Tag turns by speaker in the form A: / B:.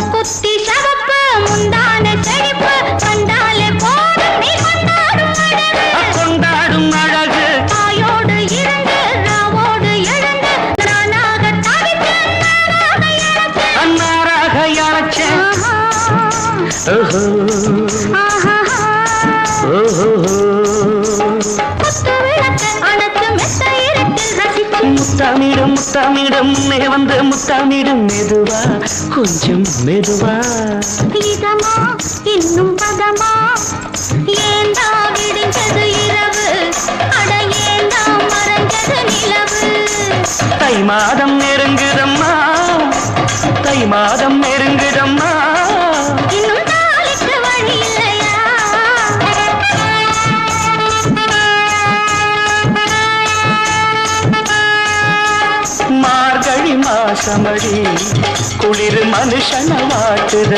A: மூக்குத்தி சவப்பு முந்தான செழிப்பு கண்டாலே போதும் நீ கொண்டாடும் அழகு
B: கொண்டாடும் அழகு
A: தாயோடு இருந்து ராவோடு எழுந்து நானாக தவித்தேன்
B: அன்னாராக அழைச்சேன் முத்தாமிடும் முத்தாமிடும் வந்து முத்தாமிடும் மெதுவா கொஞ்சம் மெதுவா
A: இதமா இன்னும் பதமா ஏந்தா விடிஞ்சது இரவு அட ஏந்தா மறைஞ்சது நிலவு
B: தை மாதம் நெருங்குதம்மா தை மாதம் நெருங்குதம்மா
A: இன்னும் தாளிக்கு வழி இல்லையா
B: மார்கழி மாசமடி குளிர் மனுஷன வாட்டுத